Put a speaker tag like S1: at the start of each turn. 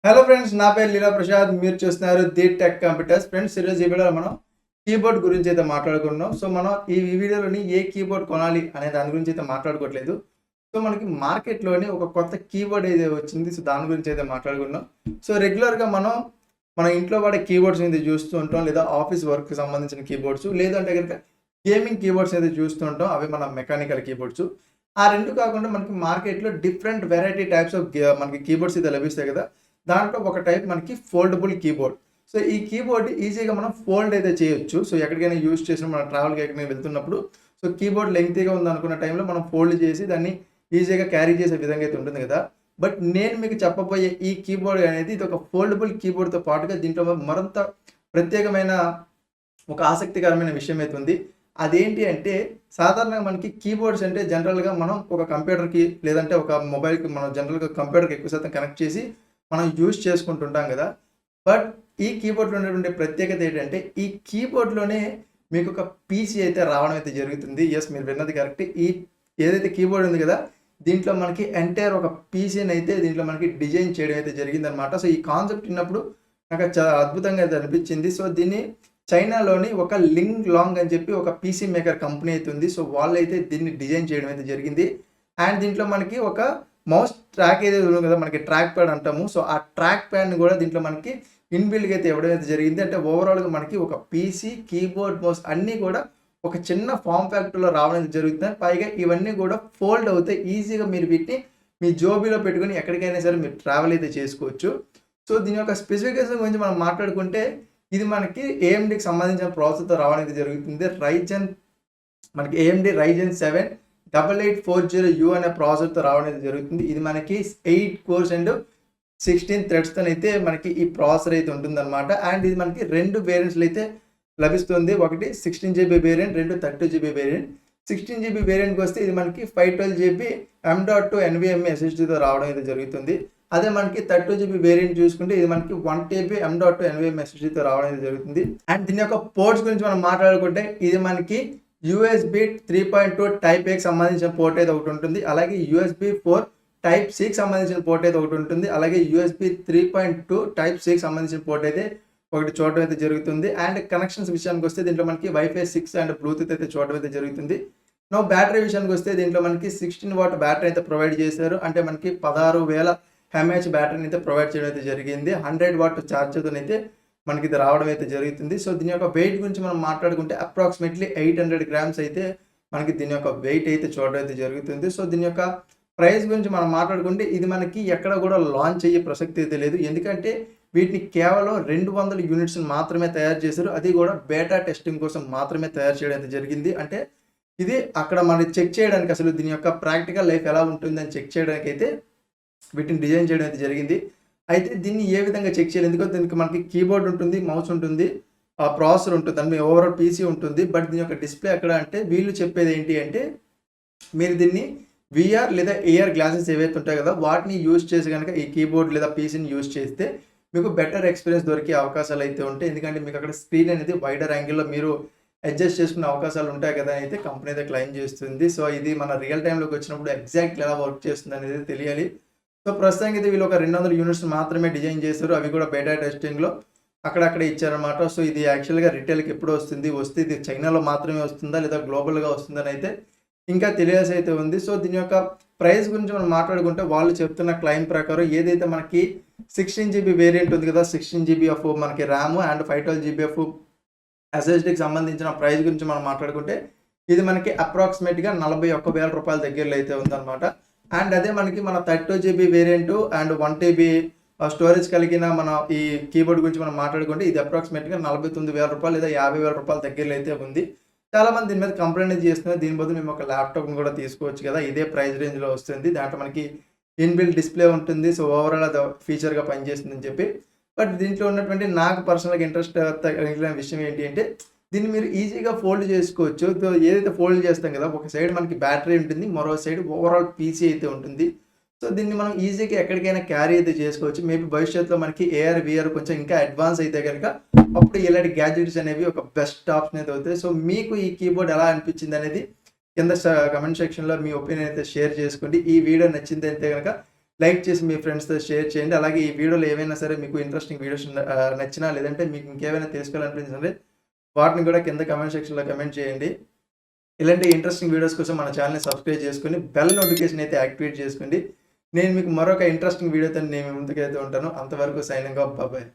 S1: Hello friends, నా పేరు లీలా ప్రసాద్. మీరు చూస్తున్నారు ది టెక్ కంప్యూటర్స్. ఫ్రెండ్స్, ఈరోజు ఈ వీడియోలో మనం కీబోర్డ్ గురించి అయితే మాట్లాడుకుంటున్నాం. సో మనం ఈ వీడియోలోని ఏ కీబోర్డ్ కొనాలి అనే దాని గురించి అయితే మాట్లాడుకోవట్లేదు. సో మనకి మార్కెట్లోని ఒక కొత్త కీబోర్డ్ అయితే వచ్చింది. సో దాని గురించి అయితే మాట్లాడుకుంటున్నాం. సో రెగ్యులర్గా మన ఇంట్లో వాడే కీబోర్డ్స్ అయితే చూస్తూ ఉంటాం, లేదా ఆఫీస్ వర్క్కి సంబంధించిన కీబోర్డ్స్, లేదంటే కనుక గేమింగ్ కీబోర్డ్స్ అయితే చూస్తూ ఉంటాం. అవి మన మెకానికల్ కీబోర్డ్స్. ఆ రెండు కాకుండా మనకి మార్కెట్లో డిఫరెంట్ వెరైటీ టైప్స్ ఆఫ్ మనకి కీబోర్డ్స్ అయితే లభిస్తాయి కదా. దాంట్లో ఒక టైప్ మనకి ఫోల్డబుల్ కీబోర్డ్. సో ఈ కీబోర్డ్ ఈజీగా మనం ఫోల్డ్ అయితే చేయొచ్చు. సో ఎక్కడికైనా యూజ్ చేసిన మనం ట్రావెల్కి ఎక్కడికైనా వెళ్తున్నప్పుడు సో కీబోర్డ్ లెంగ్తీగా ఉందనుకున్న టైంలో మనం ఫోల్డ్ చేసి దాన్ని ఈజీగా క్యారీ చేసే విధంగా అయితే ఉంటుంది కదా. బట్ నేను మీకు చెప్పబోయే ఈ కీబోర్డ్ అనేది ఇది ఒక ఫోల్డబుల్ కీబోర్డ్తో పాటుగా దీంట్లో మరింత ప్రత్యేకమైన ఒక ఆసక్తికరమైన విషయం అయితే ఉంది. అదేంటి అంటే, సాధారణంగా మనకి కీబోర్డ్స్ అంటే జనరల్గా మనం ఒక కంప్యూటర్కి లేదంటే ఒక మొబైల్కి మనం జనరల్గా కంప్యూటర్కి ఎక్కువ శాతం కనెక్ట్ చేసి మనం యూజ్ చేసుకుంటుంటాం కదా. బట్ ఈ కీబోర్డ్లో ఉన్నటువంటి ప్రత్యేకత ఏంటంటే, ఈ కీబోర్డ్లోనే మీకు ఒక పీసీ అయితే రావడం అయితే జరుగుతుంది. ఎస్, మీరు విన్నది కరెక్ట్. ఈ ఏదైతే కీబోర్డ్ ఉంది కదా, దీంట్లో మనకి ఎంటైర్ ఒక పీసీని అయితే దీంట్లో మనకి డిజైన్ చేయడం అయితే జరిగిందనమాట. సో ఈ కాన్సెప్ట్ విన్నప్పుడు నాకు చాలా అద్భుతంగా అయితే అనిపించింది. సో దీన్ని చైనాలోని ఒక లింగ్ లాంగ్ అని చెప్పి ఒక పీసీ మేకర్ కంపెనీ అయితే ఉంది. సో వాళ్ళైతే దీన్ని డిజైన్ చేయడం అయితే జరిగింది. అండ్ దీంట్లో మనకి ఒక మౌస్ ట్రాక్ ఏదైతే ఉంది కదా, మనకి ట్రాక్ ప్యాడ్ అంటాము. సో ఆ ట్రాక్ ప్యాడ్ని కూడా దీంట్లో మనకి ఇన్బిల్డ్గా అయితే ఇవ్వడం అయితే జరిగింది. అంటే ఓవరాల్గా మనకి ఒక పీసీ, కీబోర్డ్, మౌస్ అన్నీ కూడా ఒక చిన్న ఫామ్ ఫ్యాక్టర్లో రావడం జరుగుతుంది. పైగా ఇవన్నీ కూడా ఫోల్డ్ అవుతాయి. ఈజీగా మీరు వీటిని మీ జోబీలో పెట్టుకుని ఎక్కడికైనా సరే మీరు ట్రావెల్ అయితే చేసుకోవచ్చు. సో దీని యొక్క స్పెసిఫికేషన్ గురించి మనం మాట్లాడుకుంటే, ఇది మనకి ఏఎండికి సంబంధించిన ప్రాసెసర్తో రావడం అయితే జరుగుతుంది. మనకి ఏఎండి రైజన్ 7 8840U అనే ప్రాసెసర్తో రావడం అయితే జరుగుతుంది. ఇది మనకి 8 కోర్స్ అండ్ 16 థ్రెడ్స్తో అయితే మనకి ఈ ప్రాసెసర్ అయితే ఉంటుందన్నమాట. అండ్ ఇది మనకి రెండు వేరియంట్స్లో అయితే లభిస్తుంది. ఒకటి 16GB వేరియంట్, రెండు 32GB వేరియంట్. 16GB వేరియంట్కి వస్తే ఇది మనకి 512GB M.2 NVMe SSDతో రావడం అయితే జరుగుతుంది. అదే మనకి 32GB వేరియంట్ చూసుకుంటే ఇది మనకి 1TB M.2 NVMe SSDతో రావడం అయితే జరుగుతుంది. అండ్ దీని యొక్క పోర్ట్స్ గురించి మనం మాట్లాడుకుంటే, ఇది మనకి USB 3.2 టైప్ ఏకి సంబంధించిన పోర్ట్ అయితే ఒకటి ఉంటుంది. అలాగే USB 4 టైప్ సికి సంబంధించిన పోర్ట్ అయితే ఒకటి ఉంటుంది. అలాగే USB 3.2 టైప్ సికి సంబంధించిన పోర్ట్ అయితే ఒకటి చూడడం అయితే జరుగుతుంది. అండ్ కనెక్షన్స్ విషయానికి వస్తే దీంట్లో మనకి Wi-Fi 6 అండ్ బ్లూటూత్ అయితే చూడడం అయితే జరుగుతుంది. నో బ్యాటరీ విషయానికి వస్తే దీంట్లో మనకి 16 వాట్ బ్యాటరీ అయితే ప్రొవైడ్ చేశారు. అంటే మనకి 16,000 mAh బ్యాటరీని అయితే ప్రొవైడ్ చేయడం అయితే జరిగింది. 100 వాట్ ఛార్జర్తో అయితే మనకి ఇది రావడం అయితే జరుగుతుంది. సో దీని యొక్క వెయిట్ గురించి మనం మాట్లాడుకుంటే అప్రాక్సిమేట్లీ 800 grams అయితే మనకి దీని యొక్క వెయిట్ అయితే చూడడం అయితే జరుగుతుంది. సో దీని యొక్క ప్రైస్ గురించి మనం మాట్లాడుకుంటే, ఇది మనకి ఎక్కడ కూడా లాంచ్ అయ్యే ప్రసక్తి అయితే లేదు. ఎందుకంటే వీటిని కేవలం 200 యూనిట్స్ మాత్రమే తయారు చేశారు. అది కూడా బేటా టెస్టింగ్ కోసం మాత్రమే తయారు చేయడం అయితే జరిగింది. అంటే ఇది అక్కడ మనం చెక్ చేయడానికి, అసలు దీని యొక్క ప్రాక్టికల్ లైఫ్ ఎలా ఉంటుందని చెక్ చేయడానికి అయితే వీటిని డిజైన్ చేయడం అయితే జరిగింది. అయితే దీన్ని ఏ విధంగా చెక్ చేయాలి? ఎందుకంటే దీనికి మనకి కీబోర్డ్ ఉంటుంది, మౌస్ ఉంటుంది, ఆ ప్రాసెసర్ ఉంటుంది, అంటే ఓవరాల్ పీసీ ఉంటుంది. బట్ దీని యొక్క డిస్ప్లే ఎక్కడ అంటే, వీళ్ళు చెప్పేది ఏంటి అంటే, మీరు దీన్ని విఆర్ లేదా ఏఆర్ గ్లాసెస్ ఏవైతే ఉంటాయి కదా, వాటిని యూజ్ చేసి కనుక ఈ కీబోర్డ్ లేదా పీసీని యూజ్ చేస్తే మీకు బెటర్ ఎక్స్పీరియన్స్ దొరికే అవకాశాలు అయితే ఉంటాయి. ఎందుకంటే మీకు అక్కడ స్క్రీన్ అనేది వైడర్ యాంగిల్లో మీరు అడ్జస్ట్ చేసుకునే అవకాశాలు ఉంటాయి కదా అయితే కంపెనీ అయితే క్లెయిమ్ చేస్తుంది. సో ఇది మన రియల్ టైంలోకి వచ్చినప్పుడు ఎగ్జాక్ట్లీ ఎలా వర్క్ చేస్తుంది అనేది తెలియాలి. సో ప్రస్తుతానికి అయితే వీళ్ళు ఒక 200 యూనిట్స్ మాత్రమే డిజైన్ చేశారు. అవి కూడా బేటా టెస్టింగ్లో అక్కడక్కడ ఇచ్చారనమాట. సో ఇది యాక్చువల్గా రిటైల్కి ఎప్పుడు వస్తే ఇది చైనాలో మాత్రమే వస్తుందా లేదా గ్లోబల్గా వస్తుందని అయితే ఇంకా తెలియాల్సి అయితే ఉంది. సో దీని యొక్క ప్రైస్ గురించి మనం మాట్లాడుకుంటే, వాళ్ళు చెప్తున్న క్లైమ్ ప్రకారం ఏదైతే మనకి 16GB వేరియంట్ ఉంది కదా, 16GB ఆఫ్ మనకి ర్యామ్ అండ్ 512GB ఆఫ్ SSDకి సంబంధించిన ప్రైస్ గురించి మనం మాట్లాడుకుంటే, ఇది మనకి అప్రాక్సిమేట్గా 41,000 రూపాయల దగ్గరలో అయితే ఉందన్నమాట. అండ్ అదే మనకి మన 32GB variant and 1TB storage కలిగిన మన ఈ కీబోర్డ్ గురించి మనం మాట్లాడుకుంటే, ఇది అప్రాక్సిమేట్గా 49,000 రూపాయలు లేదా 50,000 రూపాయల దగ్గరలో అయితే ఉంది. చాలామంది దీని మీద కంప్లైంట్ చేస్తున్నారు. దీని బదులు మేము ఒక ల్యాప్టాప్ని కూడా తీసుకోవచ్చు కదా, ఇదే ప్రైస్ రేంజ్లో వస్తుంది, దాంట్లో మనకి ఇన్బిల్ట్ డిస్ప్లే ఉంటుంది, సో ఓవరాల్ అది ఫీచర్గా పనిచేస్తుందని చెప్పి. బట్ దీంట్లో ఉన్నటువంటి నాకు పర్సనల్గా ఇంట్రెస్ట్ కలిగిన విషయం ఏంటి అంటే, దీన్ని మీరు ఈజీగా ఫోల్డ్ చేసుకోవచ్చు. ఏదైతే ఫోల్డ్ చేస్తాం కదా, ఒక సైడ్ మనకి బ్యాటరీ ఉంటుంది, మరో సైడ్ ఓవరాల్ పీసీ అయితే ఉంటుంది. సో దీన్ని మనం ఈజీగా ఎక్కడికైనా క్యారీ అయితే చేసుకోవచ్చు. మేబీ భవిష్యత్తులో మనకి ఏఆర్ విఆర్ కొంచెం ఇంకా అడ్వాన్స్ అయితే కనుక అప్పుడు ఇలాంటి గ్యాడ్జెట్స్ అనేవి ఒక బెస్ట్ ఆప్షన్ అయితే అవుతాయి. సో మీకు ఈ కీబోర్డ్ ఎలా అనిపించింది అనేది కింద కమెంట్ సెక్షన్లో మీ ఒపీనియన్ అయితే షేర్ చేసుకోండి. ఈ వీడియో నచ్చింది అయితే కనుక లైక్ చేసి మీ ఫ్రెండ్స్‌తో షేర్ చేయండి. అలాగే ఈ వీడియోలో ఏవైనా సరే మీకు ఇంట్రెస్టింగ్ వీడియోస్ నచ్చినా లేదంటే మీకు ఇంకేమైనా తెలుసుకోవాలనిపించిందంటే వాటిని కూడా కింద కామెంట్ సెక్షన్‌లో కామెంట్ చేయండి. ఇలాంటి ఇంట్రెస్టింగ్ వీడియోస్ కోసం మన ఛానెల్‌ని సబ్స్క్రైబ్ చేసుకొని బెల్ నోటిఫికేషన్ అయితే యాక్టివేట్ చేసుకోండి. నేను మీకు మరొక ఇంట్రెస్టింగ్ వీడియోతో నేను మీ ముందుకైతే ఉంటాను. అంతవరకు సైనింగ్ ఆఫ్. బాయ్.